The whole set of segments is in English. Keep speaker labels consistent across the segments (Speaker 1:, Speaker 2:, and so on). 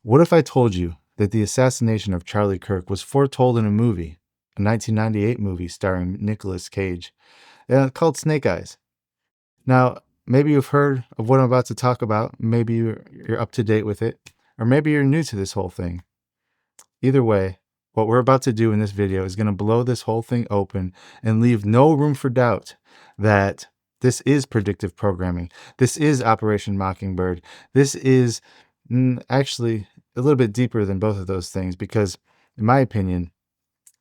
Speaker 1: What if I told you that the assassination of Charlie Kirk was foretold in a movie, a 1998 movie starring Nicolas Cage, called Snake Eyes? Now, maybe you've heard of what I'm about to talk about. Maybe you're up to date with it, or maybe you're new to this whole thing. Either way, what we're about to do in this video is going to blow this whole thing open and leave no room for doubt that this is predictive programming. This is Operation Mockingbird. This is actually a little bit deeper than both of those things because, in my opinion,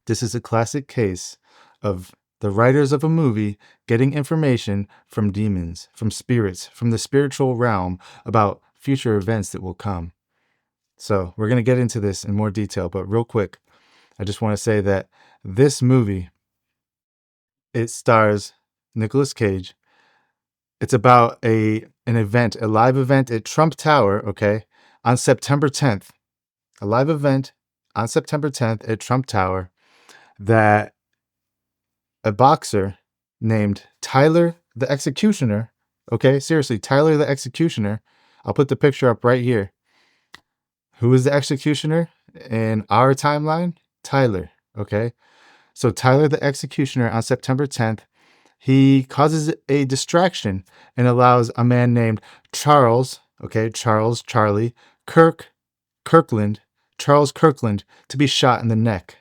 Speaker 1: this is a classic case of the writers of a movie getting information from demons, from spirits, from the spiritual realm about future events that will come. So we're going to get into this in more detail, but real quick, I just want to say that this movie, it stars Nicolas Cage. It's about an event, a live event at Trump Tower, okay, on September 10th. A live event on September 10th at Trump Tower that a boxer named Tyler the Executioner, okay, seriously, Tyler the Executioner, I'll put the picture up right here. Who is the executioner in our timeline? Tyler, okay? So Tyler the Executioner on September 10th, he causes a distraction and allows a man named Charles, okay, Charlie, Kirkland, Charles Kirkland, to be shot in the neck.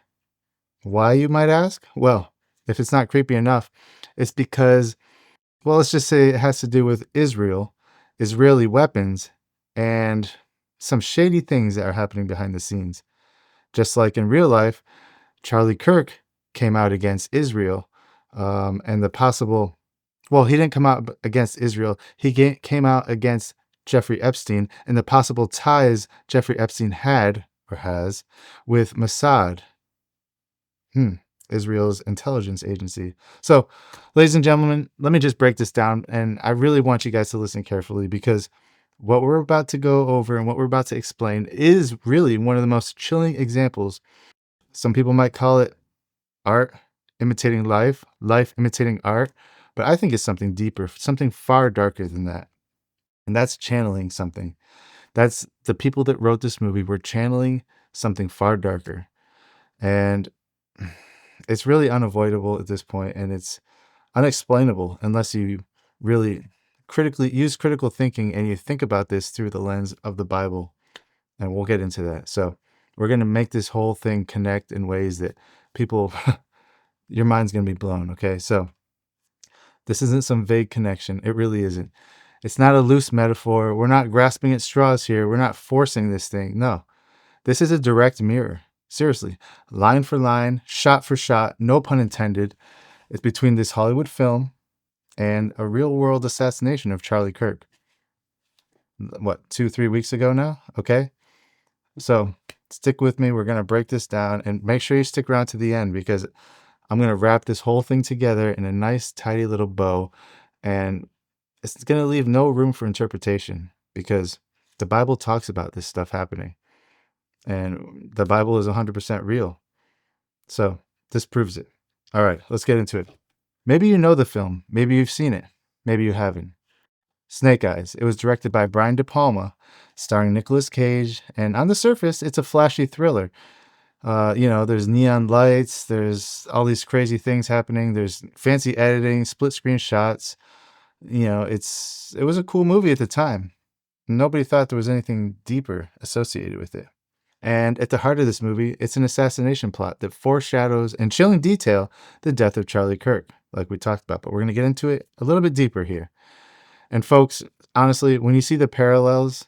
Speaker 1: Why, you might ask? Well, if it's not creepy enough, it's because, well, let's just say it has to do with Israeli weapons, and some shady things that are happening behind the scenes. Just like in real life, Charlie Kirk came out against Israel and the possible, well, he didn't come out against Israel. He came out against Jeffrey Epstein and the possible ties Jeffrey Epstein had or has with Mossad, Israel's intelligence agency. So, ladies and gentlemen, let me just break this down. And I really want you guys to listen carefully because what we're about to go over and what we're about to explain is really one of the most chilling examples. Some people might call it art imitating life, life imitating art, but I think it's something deeper, something far darker than that. And that's channeling something. That's the people that wrote this movie were channeling something far darker. And it's really unavoidable at this point, and it's unexplainable unless you really use critical thinking and you think about this through the lens of the Bible. And we'll get into that. So we're going to make this whole thing connect in ways that people, your mind's going to be blown. Okay. So this isn't some vague connection. It really isn't. It's not a loose metaphor. We're not grasping at straws here. We're not forcing this thing. No, this is a direct mirror. Seriously, line for line, shot for shot, no pun intended. It's between this Hollywood film and a real world assassination of Charlie Kirk. What, 2-3 weeks ago now? Okay. So stick with me. We're going to break this down and make sure you stick around to the end because I'm going to wrap this whole thing together in a nice, tidy little bow. And it's going to leave no room for interpretation because the Bible talks about this stuff happening. And the Bible is 100% real. So this proves it. All right, let's get into it. Maybe you know the film. Maybe you've seen it. Maybe you haven't. Snake Eyes. It was directed by Brian De Palma, starring Nicolas Cage. And on the surface, it's a flashy thriller. There's neon lights. There's all these crazy things happening. There's fancy editing, split screen shots. It was a cool movie at the time. Nobody thought there was anything deeper associated with it. And at the heart of this movie, it's an assassination plot that foreshadows in chilling detail the death of Charlie Kirk, like we talked about. But we're going to get into it a little bit deeper here. And folks, honestly, when you see the parallels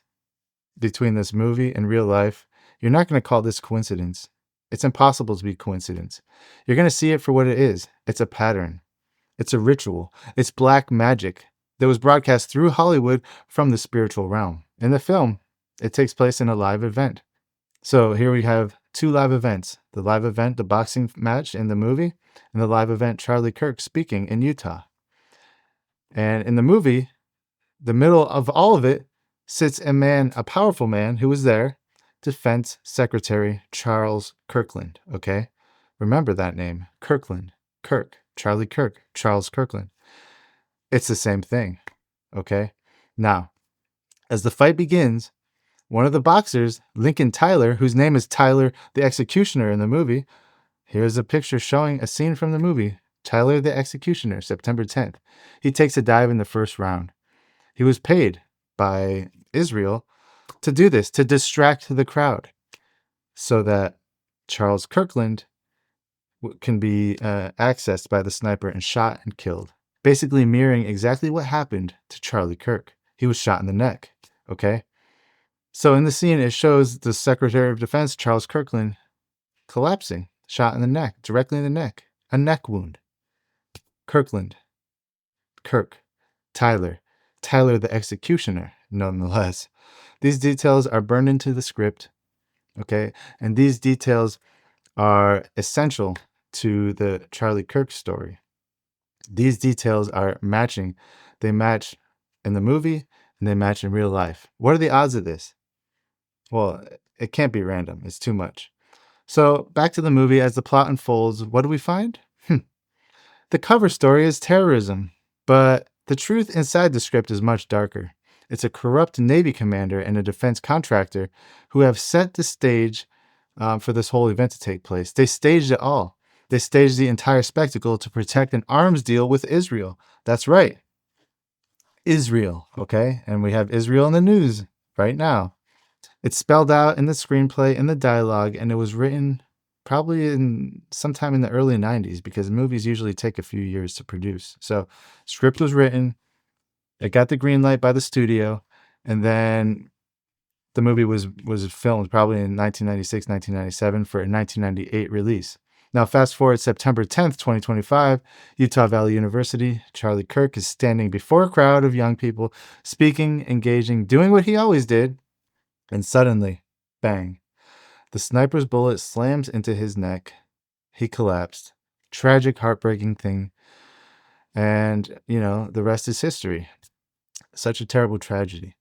Speaker 1: between this movie and real life, you're not going to call this coincidence. It's impossible to be coincidence. You're going to see it for what it is. It's a pattern. It's a ritual. It's black magic that was broadcast through Hollywood from the spiritual realm. In the film, it takes place in a live event. So here we have two live events. The live event, the boxing match in the movie, and the live event, Charlie Kirk speaking in Utah. And in the movie, the middle of all of it sits a powerful man who was there, Defense Secretary Charles Kirkland, okay? Remember that name, Kirkland, Charlie Kirk, Charles Kirkland. It's the same thing, okay? Now, as the fight begins, One of the boxers, Lincoln Tyler, whose name is Tyler the Executioner in the movie. Here's a picture showing a scene from the movie. Tyler the Executioner, September 10th. He takes a dive in the first round. He was paid by Israel to do this, to distract the crowd so that Charles Kirkland can be accessed by the sniper and shot and killed. Basically mirroring exactly what happened to Charlie Kirk. He was shot in the neck, okay? So in the scene, it shows the Secretary of Defense, Charles Kirkland, collapsing, shot in the neck, directly in the neck, a neck wound. Kirkland, Kirk, Tyler the Executioner, nonetheless. These details are burned into the script, okay? And these details are essential to the Charlie Kirk story. These details are matching. They match in the movie and they match in real life. What are the odds of this? Well, it can't be random. It's too much. So back to the movie. As the plot unfolds, what do we find? The cover story is terrorism, but the truth inside the script is much darker. It's a corrupt Navy commander and a defense contractor who have set the stage for this whole event to take place. They staged it all. They staged the entire spectacle to protect an arms deal with Israel. That's right. Israel, okay? And we have Israel in the news right now. It's spelled out in the screenplay, in the dialogue, and it was written probably sometime in the early 90s because movies usually take a few years to produce. So script was written, it got the green light by the studio, and then the movie was filmed probably in 1996, 1997 for a 1998 release. Now, fast forward September 10th, 2025, Utah Valley University, Charlie Kirk is standing before a crowd of young people, speaking, engaging, doing what he always did, and suddenly, bang, the sniper's bullet slams into his neck. He collapsed. Tragic, heartbreaking thing. And, the rest is history. Such a terrible tragedy.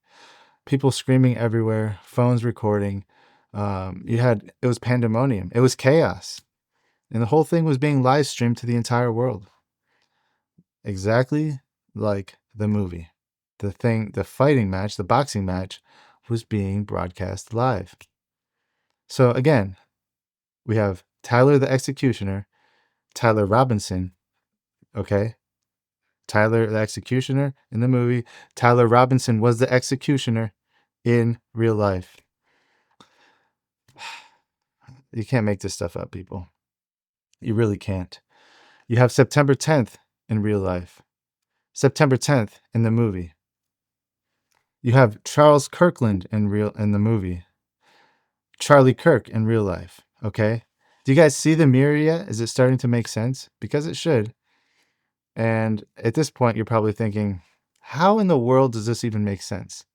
Speaker 1: People screaming everywhere, phones recording. It was pandemonium. It was chaos. And the whole thing was being live streamed to the entire world. Exactly like the movie. The fighting match, the boxing match, was being broadcast live. So again, we have Tyler the Executioner, Tyler Robinson, okay? Tyler the Executioner in the movie. Tyler Robinson was the executioner in real life. You can't make this stuff up, people. You really can't. You have September 10th in real life. September 10th in the movie. You have Charles Kirkland in the movie. Charlie Kirk in real life, okay? Do you guys see the mirror yet? Is it starting to make sense? Because it should. And at this point, you're probably thinking, how in the world does this even make sense?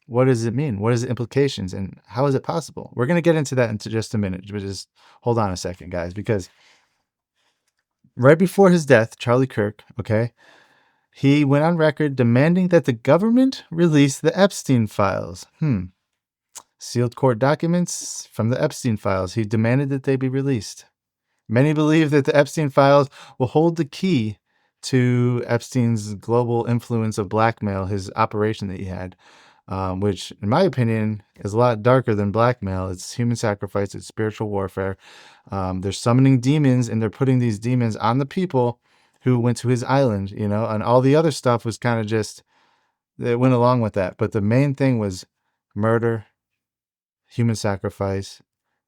Speaker 1: What does it mean? What is the implications? And how is it possible? We're going to get into that in just a minute. But just hold on a second, guys, because right before his death, Charlie Kirk, okay, he went on record demanding that the government release the Epstein files. Sealed court documents from the Epstein files. He demanded that they be released. Many believe that the Epstein files will hold the key to Epstein's global influence of blackmail, his operation that he had, which, in my opinion, is a lot darker than blackmail. It's human sacrifice. It's spiritual warfare. They're summoning demons, and they're putting these demons on the people who went to his island, and all the other stuff was kind of just, they went along with that. But the main thing was murder, human sacrifice,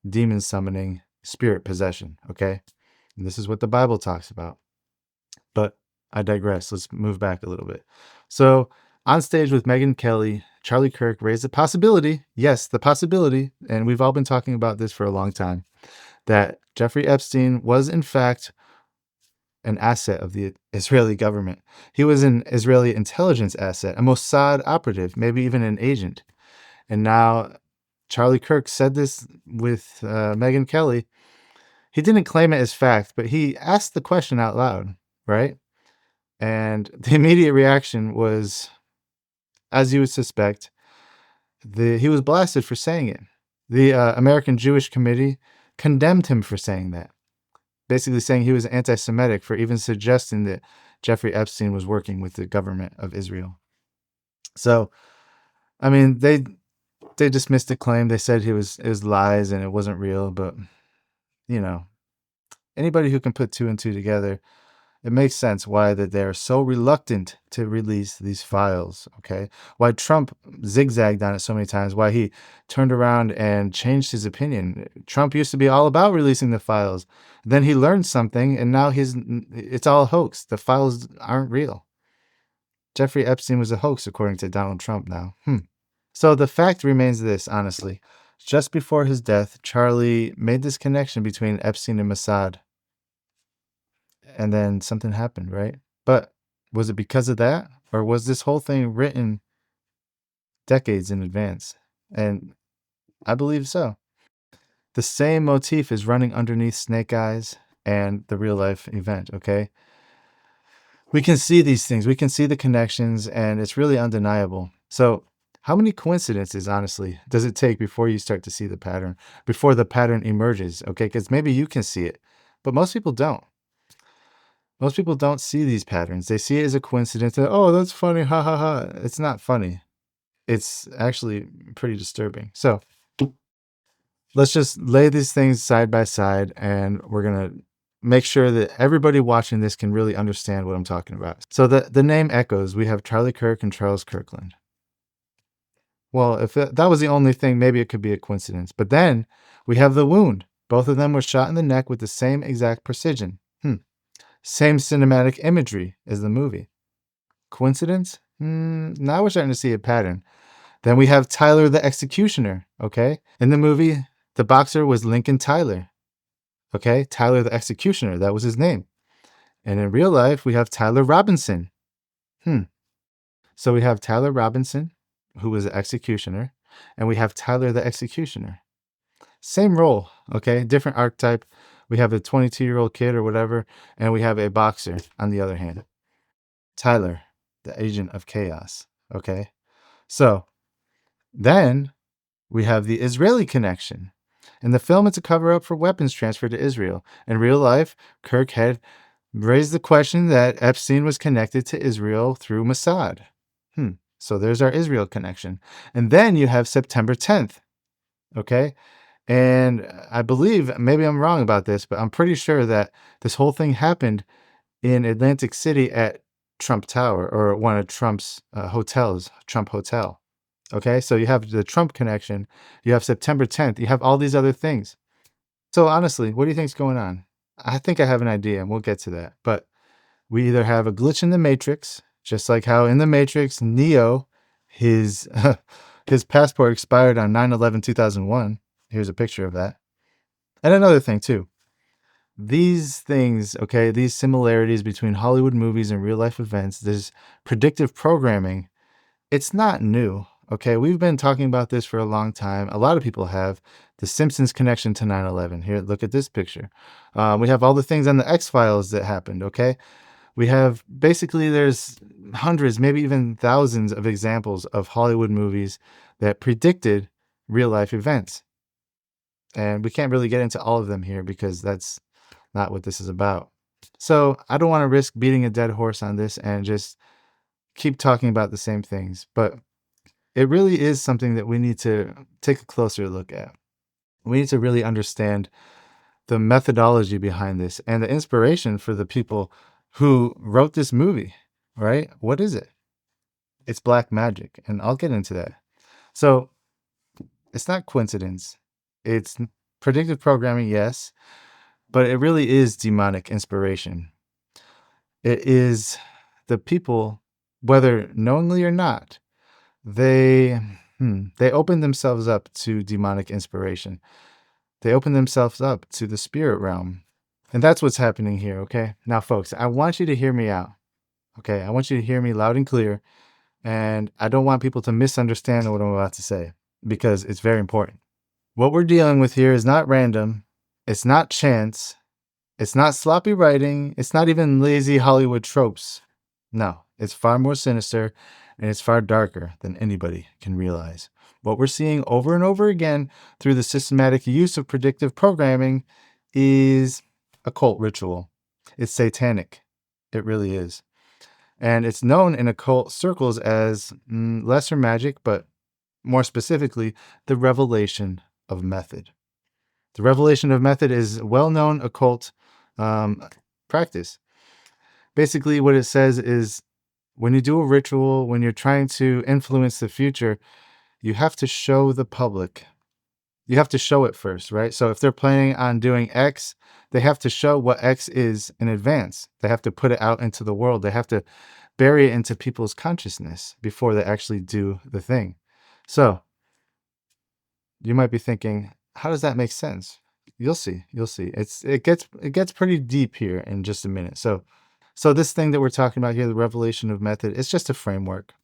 Speaker 1: demon summoning, spirit possession, okay? And this is what the Bible talks about. But I digress. Let's move back a little bit. So on stage with Megyn Kelly, Charlie Kirk raised the possibility, yes, the possibility, and we've all been talking about this for a long time, that Jeffrey Epstein was in fact an asset of the Israeli government. He was an Israeli intelligence asset, a Mossad operative, maybe even an agent. And now Charlie Kirk said this with Megyn Kelly. He didn't claim it as fact, but he asked the question out loud, right? And the immediate reaction was, as you would suspect, he was blasted for saying it. The American Jewish Committee condemned him for saying that, basically saying he was anti-Semitic for even suggesting that Jeffrey Epstein was working with the government of Israel. So, I mean, they they dismissed the claim. They said it was lies and it wasn't real. But, you know, anybody who can put two and two together, it makes sense why that they're so reluctant to release these files, okay? Why Trump zigzagged on it so many times, why he turned around and changed his opinion. Trump used to be all about releasing the files. Then he learned something, and now it's all a hoax. The files aren't real. Jeffrey Epstein was a hoax, according to Donald Trump now. So the fact remains this, honestly. Just before his death, Charlie made this connection between Epstein and Mossad. And then something happened, right? But was it because of that? Or was this whole thing written decades in advance? And I believe so. The same motif is running underneath Snake Eyes and the real life event, okay? We can see these things. We can see the connections, and it's really undeniable. So how many coincidences, honestly, does it take before you start to see the pattern, before the pattern emerges, okay? Because maybe you can see it, but most people don't. Most people don't see these patterns. They see it as a coincidence. Oh, that's funny. Ha ha ha. It's not funny. It's actually pretty disturbing. So let's just lay these things side by side, and we're going to make sure that everybody watching this can really understand what I'm talking about. So the name echoes. We have Charlie Kirk and Charles Kirkland. Well, if that was the only thing, maybe it could be a coincidence. But then we have the wound. Both of them were shot in the neck with the same exact precision. Same cinematic imagery as the movie. Coincidence? Now we're starting to see a pattern. Then we have Tyler the Executioner, okay? In the movie, the boxer was Lincoln Tyler, okay? Tyler the Executioner, that was his name. And in real life, we have Tyler Robinson. So we have Tyler Robinson, who was the executioner, and we have Tyler the Executioner. Same role, okay? Different archetype. We have a 22-year-old kid or whatever, and we have a boxer on the other hand. Tyler, the agent of chaos, okay? So then we have the Israeli connection. In the film, it's a cover-up for weapons transfer to Israel. In real life, Kirk had raised the question that Epstein was connected to Israel through Mossad. So there's our Israel connection. And then you have September 10th, okay? And I believe, maybe I'm wrong about this, but I'm pretty sure that this whole thing happened in Atlantic City at Trump Tower, or one of Trump's hotels, Trump Hotel. Okay, so you have the Trump connection, you have September 10th, you have all these other things. So honestly, what do you think's going on? I think I have an idea, and we'll get to that. But we either have a glitch in the Matrix, just like how in the Matrix, Neo, his passport expired on 9/11/2001. Here's a picture of that. And another thing too. These things, okay, these similarities between Hollywood movies and real life events, this predictive programming, it's not new. Okay, we've been talking about this for a long time. A lot of people have. The Simpsons connection to 9/11. Here, look at this picture. We have all the things on the X-Files that happened, okay? We have, basically, there's hundreds, maybe even thousands of examples of Hollywood movies that predicted real-life events. And we can't really get into all of them here because that's not what this is about. So I don't want to risk beating a dead horse on this and just keep talking about the same things. But it really is something that we need to take a closer look at. We need to really understand the methodology behind this and the inspiration for the people who wrote this movie, right? What is it? It's black magic, and I'll get into that. So it's not coincidence. It's predictive programming, yes, but it really is demonic inspiration. It is the people, whether knowingly or not, they open themselves up to demonic inspiration. They open themselves up to the spirit realm. And that's what's happening here, okay? Now, folks, I want you to hear me out, okay? I want you to hear me loud and clear. And I don't want people to misunderstand what I'm about to say because it's very important. What we're dealing with here is not random. It's not chance. It's not sloppy writing. It's not even lazy Hollywood tropes. No, it's far more sinister and it's far darker than anybody can realize. What we're seeing over and over again through the systematic use of predictive programming is occult ritual. It's satanic. It really is. And it's known in occult circles as lesser magic, but more specifically, the revelation of method. The revelation of method is well-known occult um, practice. Basically, what it says is when you do a ritual, when you're trying to influence the future, you have to show the public. You have to show it first, right? So if they're planning on doing X, they have to show what X is in advance. They have to put it out into the world. They have to bury it into people's consciousness before they actually do the thing. So you might be thinking, how does that make sense? You'll see. You'll see. It gets pretty deep here in just a minute. So this thing that we're talking about here, the revelation of method, it's just a framework.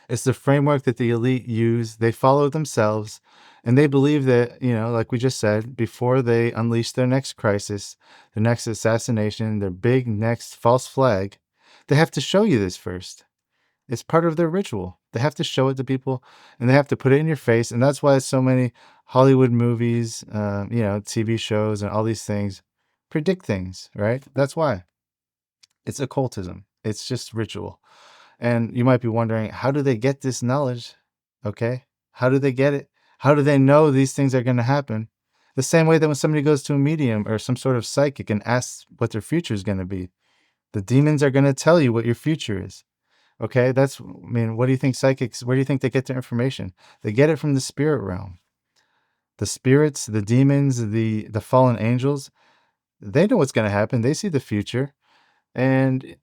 Speaker 1: It's the framework that the elite use. They follow themselves, and they believe that, like we just said, before they unleash their next crisis, their next assassination, their big next false flag, they have to show you this first. It's part of their ritual. They have to show it to people, and they have to put it in your face. And that's why so many Hollywood movies, TV shows, and all these things predict things, right? That's why. It's occultism. It's just ritual. And you might be wondering, how do they get this knowledge? Okay. How do they get it? How do they know these things are going to happen? The same way that when somebody goes to a medium or some sort of psychic and asks what their future is going to be, the demons are going to tell you what your future is. Okay. What do you think psychics, where do you think they get their information? They get it from the spirit realm. The spirits, the demons, the fallen angels, they know what's going to happen. They see the future. And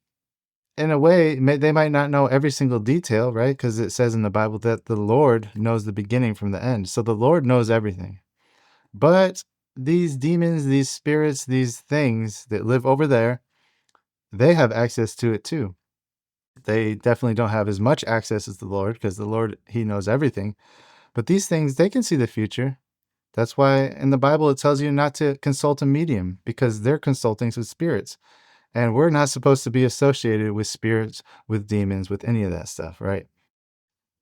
Speaker 1: in a way, they might not know every single detail, right? Because it says in the Bible that the Lord knows the beginning from the end. So the Lord knows everything. But these demons, these spirits, these things that live over there, they have access to it too. They definitely don't have as much access as the Lord, because the Lord, he knows everything. But these things, they can see the future. That's why in the Bible it tells you not to consult a medium, because they're consulting with spirits. And we're not supposed to be associated with spirits, with demons, with any of that stuff, right?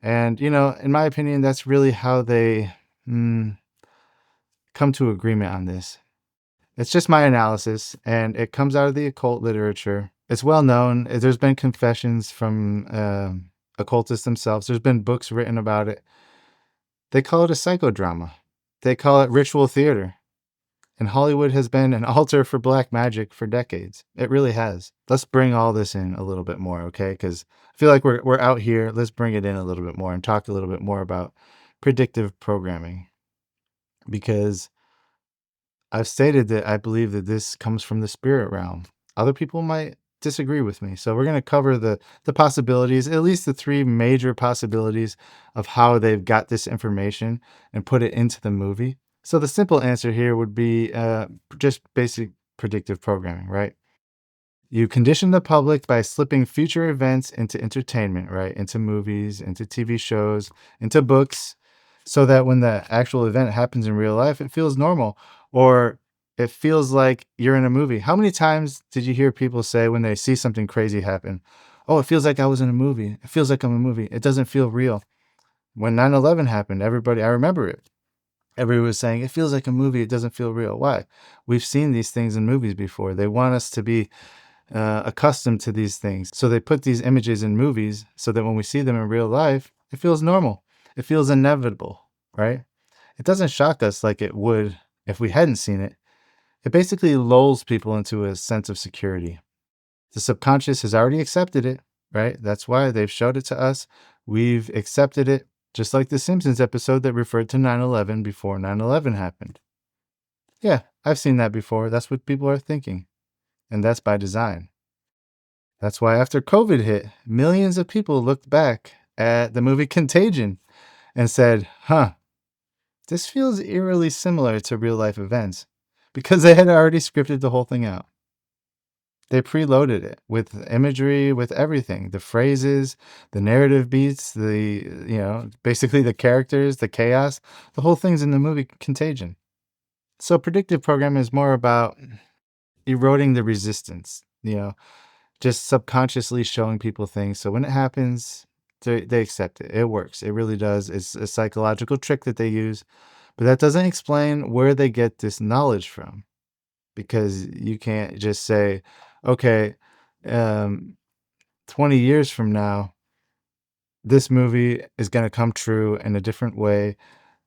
Speaker 1: And, in my opinion, that's really how they come to agreement on this. It's just my analysis, and it comes out of the occult literature. It's well known. There's been confessions from occultists themselves. There's been books written about it. They call it a psychodrama. They call it ritual theater. And Hollywood has been an altar for black magic for decades. It really has. Let's bring all this in a little bit more, okay? Because I feel like we're out here. Let's bring it in a little bit more and talk a little bit more about predictive programming. Because I've stated that I believe that this comes from the spirit realm. Other people might disagree with me. So we're going to cover the possibilities, at least the three major possibilities of how they've got this information and put it into the movie. So the simple answer here would be just basic predictive programming, right? You condition the public by slipping future events into entertainment, right? Into movies, into TV shows, into books, so that when the actual event happens in real life, it feels normal, or it feels like you're in a movie. How many times did you hear people say when they see something crazy happen, oh, it feels like I was in a movie. It feels like I'm in a movie. It doesn't feel real. When 9/11 happened, I remember it. Everybody was saying, it feels like a movie. It doesn't feel real. Why? We've seen these things in movies before. They want us to be accustomed to these things. So they put these images in movies so that when we see them in real life, it feels normal. It feels inevitable, right? It doesn't shock us like it would if we hadn't seen it. It basically lulls people into a sense of security. The subconscious has already accepted it, right? That's why they've showed it to us. We've accepted it, just like the Simpsons episode that referred to 9/11 before 9/11 happened. Yeah, I've seen that before. That's what people are thinking. And that's by design. That's why after COVID hit, millions of people looked back at the movie Contagion and said, this feels eerily similar to real life events, because they had already scripted the whole thing out. They preloaded it with imagery, with everything, the phrases, the narrative beats, basically the characters, the chaos, the whole thing's in the movie Contagion. So predictive programming is more about eroding the resistance, just subconsciously showing people things. So when it happens, they accept it. It works. It really does. It's a psychological trick that they use, but that doesn't explain where they get this knowledge from, because you can't just say, okay, 20 years from now, this movie is going to come true in a different way.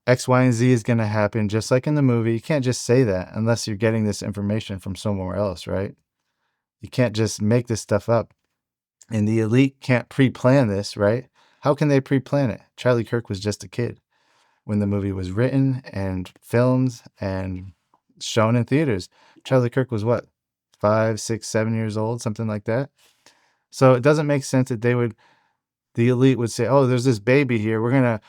Speaker 1: X, Y, and Z is going to happen just like in the movie. You can't just say that unless you're getting this information from somewhere else, right? You can't just make this stuff up. And the elite can't pre-plan this, right? How can they pre-plan it? Charlie Kirk was just a kid when the movie was written and filmed and shown in theaters. Charlie Kirk was what, 5, 6, 7 years old, something like that. So it doesn't make sense that the elite would say, oh, there's this baby here. We're going to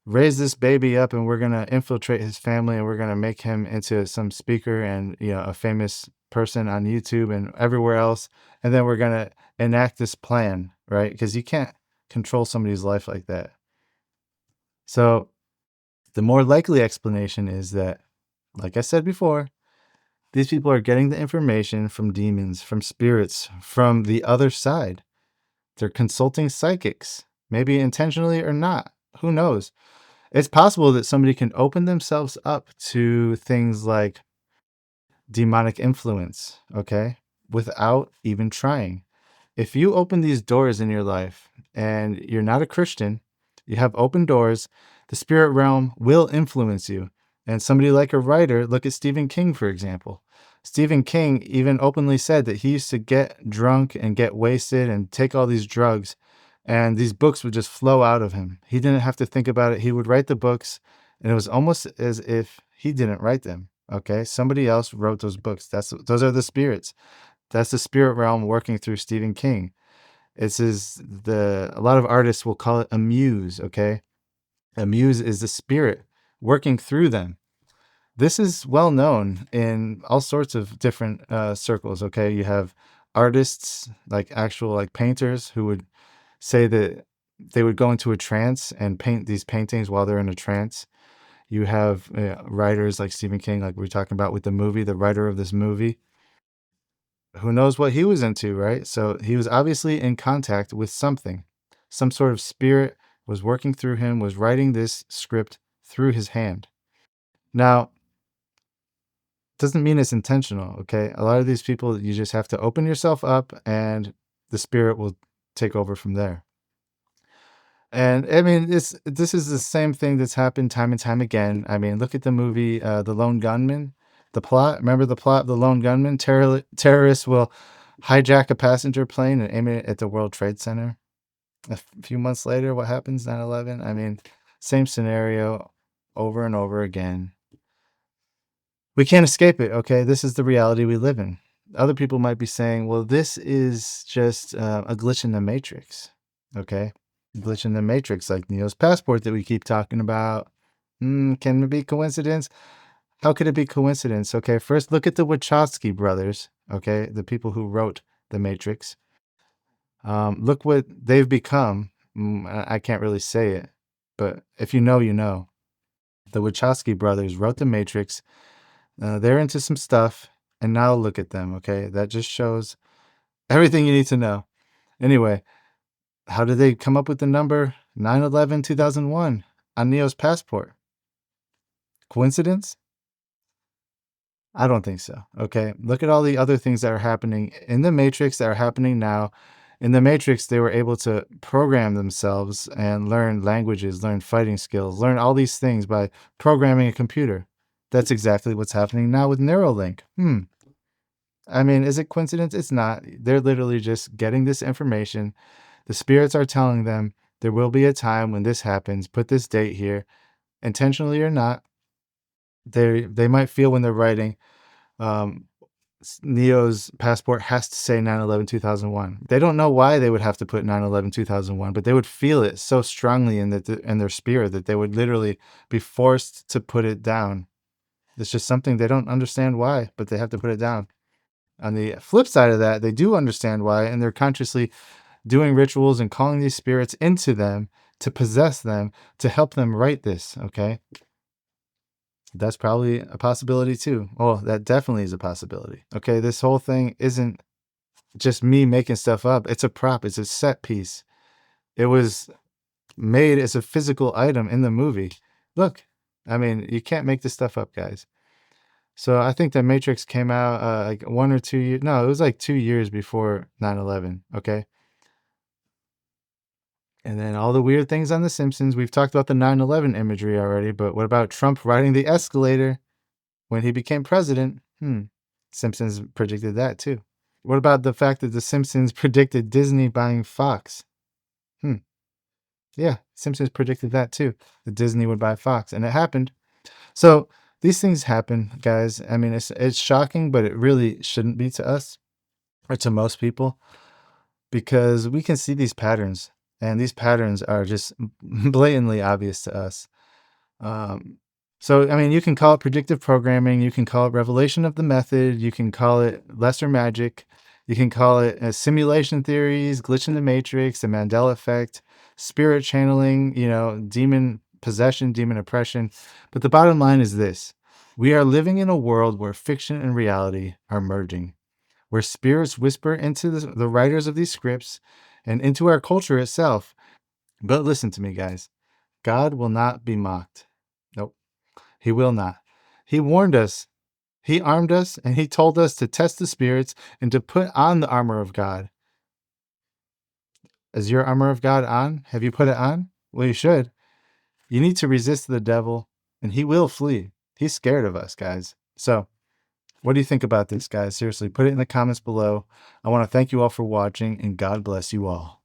Speaker 1: raise this baby up and we're going to infiltrate his family and we're going to make him into some speaker and, a famous person on YouTube and everywhere else. And then we're going to enact this plan, right? Because you can't control somebody's life like that. So the more likely explanation is that, like I said before, these people are getting the information from demons, from spirits, from the other side. They're consulting psychics, maybe intentionally or not. Who knows? It's possible that somebody can open themselves up to things like demonic influence, okay, without even trying. If you open these doors in your life and you're not a Christian, you have open doors, the spirit realm will influence you. And somebody like a writer, look at Stephen King, for example. Stephen King even openly said that he used to get drunk and get wasted and take all these drugs, and these books would just flow out of him. He didn't have to think about it. He would write the books, and it was almost as if he didn't write them. Okay, somebody else wrote those books. Those are the spirits. That's the spirit realm working through Stephen King. A lot of artists will call it a muse, okay? A muse is the spirit working through them. This is well known in all sorts of different circles, okay? You have artists, like actual like painters, who would say that they would go into a trance and paint these paintings while they're in a trance. You have writers like Stephen King, like we were talking about with the movie, the writer of this movie. Who knows what he was into, right? So he was obviously in contact with something. Some sort of spirit was working through him, was writing this script through his hand. Now, doesn't mean it's intentional, okay? A lot of these people, you just have to open yourself up and the spirit will take over from there. And I mean, this is the same thing that's happened time and time again. I mean, look at the movie The Lone Gunmen. The plot, remember the plot of The Lone Gunmen? Terrorists will hijack a passenger plane and aim it at the World Trade Center. A few months later, what happens? 9/11. I mean, same scenario over and over again. We can't escape it, okay? This is the reality we live in. Other people might be saying, well, this is just a glitch in the matrix, okay? Glitch in the matrix, like Neo's passport that we keep talking about. Can it be coincidence? How could it be coincidence? Okay, first look at the Wachowski brothers, okay? The people who wrote The Matrix. Look what they've become. I can't really say it, but if you know, you know. The Wachowski brothers wrote The Matrix. They're into some stuff, and now look at them, okay? That just shows everything you need to know. Anyway, how did they come up with the number 9/11/2001 on Neo's passport? Coincidence? I don't think so. Okay. Look at all the other things that are happening in the Matrix that are happening now. In the Matrix, they were able to program themselves and learn languages, learn fighting skills, learn all these things by programming a computer. That's exactly what's happening now with Neuralink. I mean, is it coincidence? It's not. They're literally just getting this information. The spirits are telling them there will be a time when this happens. Put this date here, intentionally or not. They might feel when they're writing, um, Neo's passport has to say 9/11/2001. They don't know why they would have to put 9/11/2001, but they would feel it so strongly in their spirit that they would literally be forced to put it down. It's just something they don't understand why, but they have to put it down. On the flip side of that, they do understand why, and they're consciously doing rituals and calling these spirits into them to possess them, to help them write this, okay? That's probably a possibility too. Oh, that definitely is a possibility. Okay, this whole thing isn't just me making stuff up. It's a prop, it's a set piece. It was made as a physical item in the movie. Look, I mean, you can't make this stuff up, guys. So I think that Matrix came out like 1 or 2 years. No, it was like 2 years before 9/11. Okay. And then all the weird things on The Simpsons. We've talked about the 9/11 imagery already, but what about Trump riding the escalator when he became president? Simpsons predicted that too. What about the fact that The Simpsons predicted Disney buying Fox? Yeah, Simpsons predicted that too, that Disney would buy Fox, and it happened. So these things happen, guys. I mean, it's shocking, but it really shouldn't be to us or to most people, because we can see these patterns, and these patterns are just blatantly obvious to us. So, I mean, you can call it predictive programming, you can call it revelation of the method, you can call it lesser magic, you can call it simulation theories, glitch in the matrix, the Mandela effect, spirit channeling, demon possession, demon oppression. But the bottom line is this: we are living in a world where fiction and reality are merging, where spirits whisper into the writers of these scripts and into our culture itself. But listen to me, guys. God will not be mocked. Nope, he will not. He warned us. He armed us, and he told us to test the spirits and to put on the armor of God. Is your armor of God on? Have you put it on? Well, you should. You need to resist the devil, and he will flee. He's scared of us, guys. So, what do you think about this, guys? Seriously, put it in the comments below. I want to thank you all for watching, and God bless you all.